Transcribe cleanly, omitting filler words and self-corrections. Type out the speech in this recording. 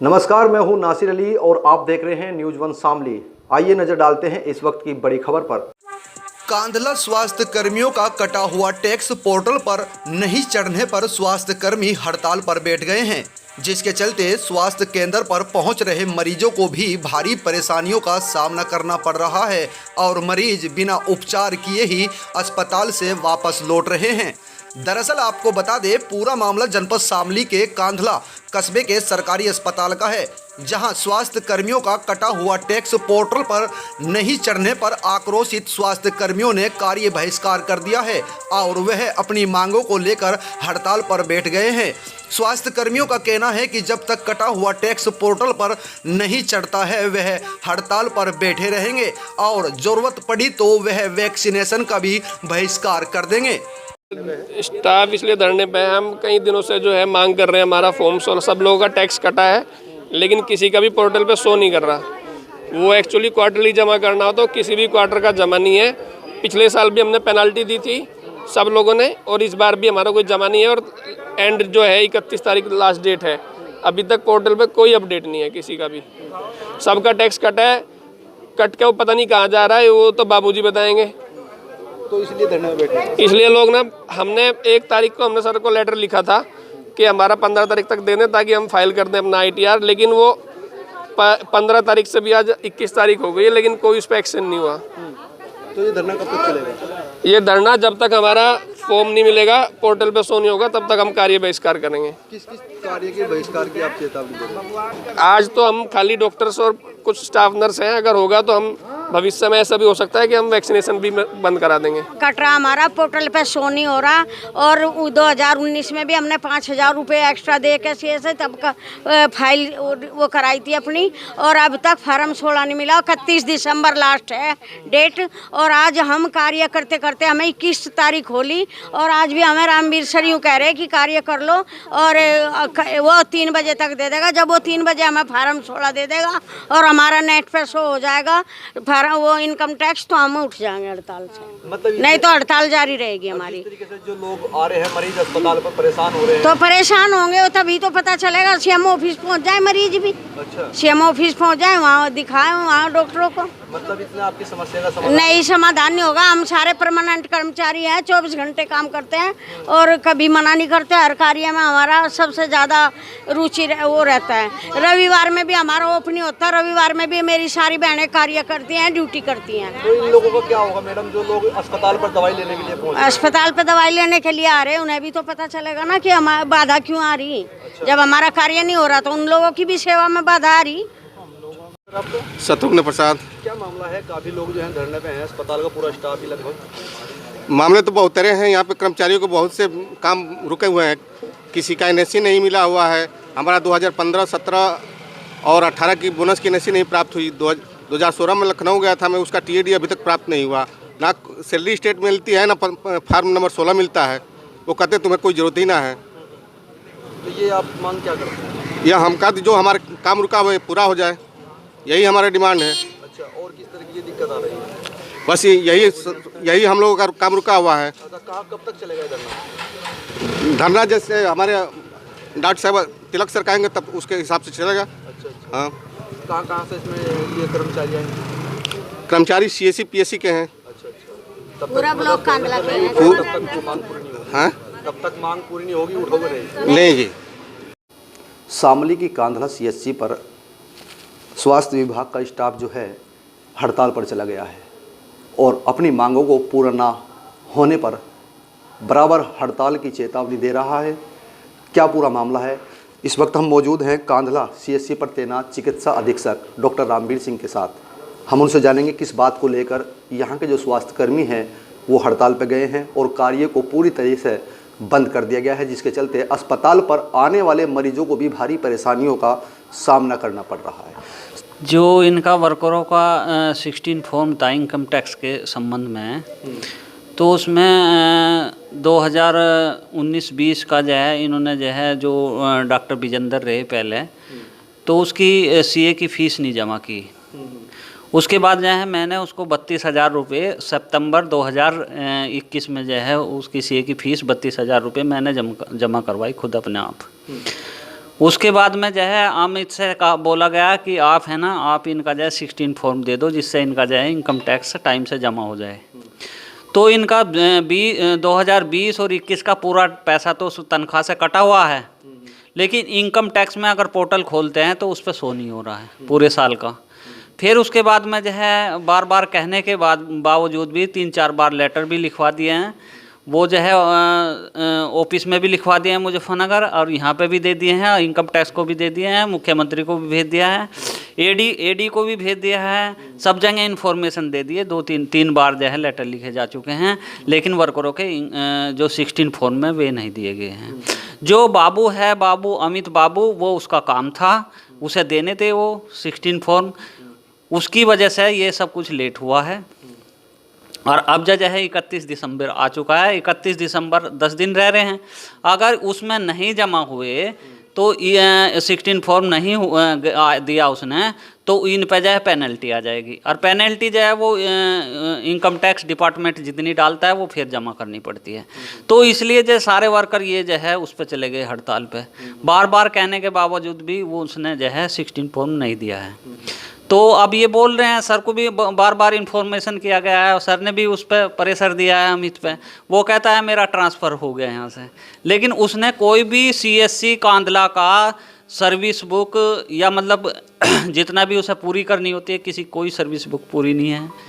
नमस्कार, मैं हूं नासिर अली और आप देख रहे हैं न्यूज़ वन शामली। आइए नजर डालते हैं इस वक्त की बड़ी खबर पर। कांधला स्वास्थ्य कर्मियों का कटा हुआ टैक्स पोर्टल पर नहीं चढ़ने पर स्वास्थ्य कर्मी हड़ताल पर बैठ गए हैं, जिसके चलते स्वास्थ्य केंद्र पर पहुंच रहे मरीजों को भी भारी परेशानियों का सामना करना पड़ रहा है और मरीज बिना उपचार किए ही अस्पताल से वापस लौट रहे हैं। दरअसल आपको बता दें, पूरा मामला जनपद शामली के कांधला कस्बे के सरकारी अस्पताल का है, जहां स्वास्थ्य कर्मियों का कटा हुआ टैक्स पोर्टल पर नहीं चढ़ने पर आक्रोशित स्वास्थ्य कर्मियों ने कार्य बहिष्कार कर दिया है और वह अपनी मांगों को लेकर हड़ताल पर बैठ गए हैं। स्वास्थ्य कर्मियों का कहना है कि जब तक कटा हुआ टैक्स पोर्टल पर नहीं चढ़ता है वह हड़ताल पर बैठे रहेंगे और जरूरत पड़ी तो वह वैक्सीनेशन का भी बहिष्कार कर देंगे। स्टाफ इसलिए धरने पे है, हम कई दिनों से जो है मांग कर रहे हैं, हमारा फॉर्म सब लोगों का टैक्स कटा है लेकिन किसी का भी पोर्टल पे शो नहीं कर रहा। वो एक्चुअली क्वार्टरली जमा करना हो तो किसी भी क्वार्टर का जमा नहीं है। पिछले साल भी हमने पेनल्टी दी थी सब लोगों ने और इस बार भी हमारा कोई जमा नहीं है और एंड जो है 31 तारीख लास्ट डेट है। अभी तक पोर्टल पे कोई अपडेट नहीं है किसी का भी। सबका टैक्स कटा है, कट के वो पता नहीं कहाँ जा रहा है, वो तो बाबूजी बताएंगे। तो इसलिए धरने में बैठे। इसलिए लोग ना, हमने 1 तारीख को हमने सर को लेटर लिखा था कि हमारा 15 तारीख तक देने ताकि हम फाइल कर दें अपना ITR, लेकिन वो 15 तारीख से भी आज 21 तारीख हो गई है लेकिन कोई उस पर एक्शन नहीं हुआ। तो ये धरना कब तक चलेगा? ये धरना जब तक हमारा फॉर्म नहीं मिलेगा, पोर्टल पे शो नहीं होगा, तब तक हम कार्य बहिष्कार करेंगे। किस किस कार्य के बहिष्कार की आप चेतावनी दे रहे हैं? आज तो हम खाली डॉक्टर्स और कुछ स्टाफ नर्स हैं, अगर होगा तो हम भविष्य में ऐसा भी हो सकता है कि हम वैक्सीनेशन भी बंद करा देंगे। कटरा हमारा पोर्टल पे शो नहीं हो रहा और 2019 में भी हमने 5000 रुपये एक्स्ट्रा दे के से तब का फाइल वो कराई थी अपनी और अब तक फार्म 16 नहीं मिला। 31 दिसंबर लास्ट है डेट और आज हम कार्य करते करते हमें 21 तारीख होली और आज भी हमें रामवीर सर यूँ कह रहे हैं कि कार्य कर लो और वो 3 बजे तक दे देगा। जब वो 3 बजे हमें फार्म 16 दे देगा और हमारा नेट पे शो हो जाएगा वो इनकम टैक्स, तो हम उठ जाएंगे हड़ताल से। मतलब नहीं तो हड़ताल जारी रहेगी हमारी। इस तरीके से जो लोग आ रहे हैं मरीज अस्पताल पर परेशान हो रहे हैं, तो परेशान होंगे तभी तो पता चलेगा। CM ऑफिस पहुंच जाए मरीज भी। अच्छा। CM ऑफिस पहुंच जाए, वहाँ दिखाए वहाँ डॉक्टरों को। मतलब इसमें आपकी समस्या का समाधान नहीं, समाधान नहीं होगा। हम सारे परमानेंट कर्मचारी हैं, 24 घंटे काम करते हैं और कभी मना नहीं करते। हर कार्य में हमारा सबसे ज़्यादा रुचि वो रहता है। रविवार में भी हमारा ऑफ नहीं होता। रविवार में भी मेरी सारी बहनें कार्य करती हैं, ड्यूटी करती हैं। तो इन लोगों का क्या होगा मैडम, जो लोग अस्पताल पर दवाई लेने के लिए पहुंचे? अस्पताल पे दवाई लेने के लिए आ रहे हैं, उन्हें भी तो पता चलेगा ना कि हमारी बाधा क्यों आ रही। अच्छा। जब हमारा कार्य नहीं हो रहा तो उन लोगों की भी सेवा में बाधा आ रही। शत्रुघ्न प्रसाद। क्या मामला है? काफी लोग जो है धरने पे हैं, अस्पताल का पूरा स्टाफ ही लगभग। मामले तो बहुत तरह हैं। यहाँ पे कर्मचारियों को बहुत से काम रुके हुए हैं। किसी का NSC नहीं मिला हुआ है। हमारा 2015, 17 और 18 की बोनस की NSC नहीं प्राप्त हुई। 2016 में लखनऊ गया था मैं, उसका TAD अभी तक प्राप्त नहीं हुआ। ना सैलरी स्टेट मिलती है, ना फार्म नंबर 16 मिलता है। वो कहते तुम्हें कोई ज़रूरत ही ना है। तो ये आप मांग क्या करते हैं? यह हम कहते जो हमारा काम रुका हुआ है पूरा हो जाए, यही हमारा डिमांड है। अच्छा, और किस तरह की दिक्कत आ रही है? बस यही हम लोगों का काम रुका हुआ है। अच्छा, कब तक चलेगा धरना? धरना जैसे हमारे डॉक्टर साहब तिलक सर कहेंगे तब उसके हिसाब से चलेगा। अच्छा। हाँ। कहाँ से इसमें ये कर्मचारी आएंगे? कर्मचारी CSC PSC के हैं। अच्छा। पूरा ब्लॉक कांधला के हैं। तब तक मांग पूरी नहीं होगी। हाँ, तब तक मांग पूरी नहीं होगी, उठोगे नहीं? नहीं जी। शामली की कांधला CSC पर स्वास्थ्य विभाग का स्टाफ जो है हड़ताल पर चला गया है और अपनी मांगों को पूरा ना होने पर बराबर हड़ताल की चेतावनी दे रहा है। क्या पूरा मामला है? इस वक्त हम मौजूद हैं कांधला CSC पर तैनात चिकित्सा अधीक्षक डॉक्टर रामवीर सिंह के साथ। हम उनसे जानेंगे किस बात को लेकर यहाँ के जो स्वास्थ्यकर्मी हैं वो हड़ताल पर गए हैं और कार्य को पूरी तरह से बंद कर दिया गया है, जिसके चलते अस्पताल पर आने वाले मरीजों को भी भारी परेशानियों का सामना करना पड़ रहा है। जो इनका वर्करों का 16 फॉर्म था इनकम टैक्स के संबंध में, तो उसमें 2019-20 का जो है इन्होंने जो है जो डॉक्टर विजेंदर रहे पहले, तो उसकी CA की फ़ीस नहीं जमा की। उसके बाद जो है मैंने उसको 32,000 रुपये सितंबर 2021 में जो है उसकी CA की फ़ीस 32,000 रुपये मैंने जमा करवाई खुद अपने आप। उसके बाद में जो है अमित से कहा बोला गया कि आप है ना, आप इनका जो है 16 फॉर्म दे दो, जिससे इनका जो है इनकम टैक्स टाइम से जमा हो जाए। तो इनका 2020 और 21 का पूरा पैसा तो उस तनख्वाह से कटा हुआ है, लेकिन इनकम टैक्स में अगर पोर्टल खोलते हैं तो उस पर शो नहीं हो रहा है पूरे साल का। फिर उसके बाद में जो है बार बार कहने के बावजूद भी 3-4 बार लेटर भी लिखवा दिए हैं, वो जो है ऑफिस में भी लिखवा दिए हैं मुजफ्फरनगर, और यहाँ पे भी दे दिए हैं, इनकम टैक्स को भी दे दिए हैं, मुख्यमंत्री को भी भेज दिया है, एडी को भी भेज दिया है, सब जगह इन्फॉर्मेशन दे दिए। 2-3 बार जो है लेटर लिखे जा चुके हैं, लेकिन वर्करों के जो 16 फॉर्म में वे नहीं दिए गए हैं। जो बाबू है, अमित बाबू, वो उसका काम था, उसे देने थे वो 16 फॉर्म, उसकी वजह से ये सब कुछ लेट हुआ है। और अब जो है 31 दिसंबर आ चुका है, 31 दिसंबर 10 दिन रह रहे हैं। अगर उसमें नहीं जमा हुए तो 16 फॉर्म नहीं दिया उसने, तो इन पे जो है पेनल्टी आ जाएगी, और पेनल्टी जो है वो इनकम टैक्स डिपार्टमेंट जितनी डालता है वो फिर जमा करनी पड़ती है। तो इसलिए जो सारे वर्कर ये जो है उस पर चले गए हड़ताल पे, बार बार कहने के बावजूद भी वो उसने जो है 16 फॉर्म नहीं दिया है। तो अब ये बोल रहे हैं, सर को भी बार बार इन्फॉर्मेशन किया गया है और सर ने भी उस पर प्रेशर दिया है अमित पे, वो कहता है मेरा ट्रांसफ़र हो गया यहाँ से, लेकिन उसने कोई भी CSC कांदला का सर्विस बुक या मतलब जितना भी उसे पूरी करनी होती है, कोई सर्विस बुक पूरी नहीं है।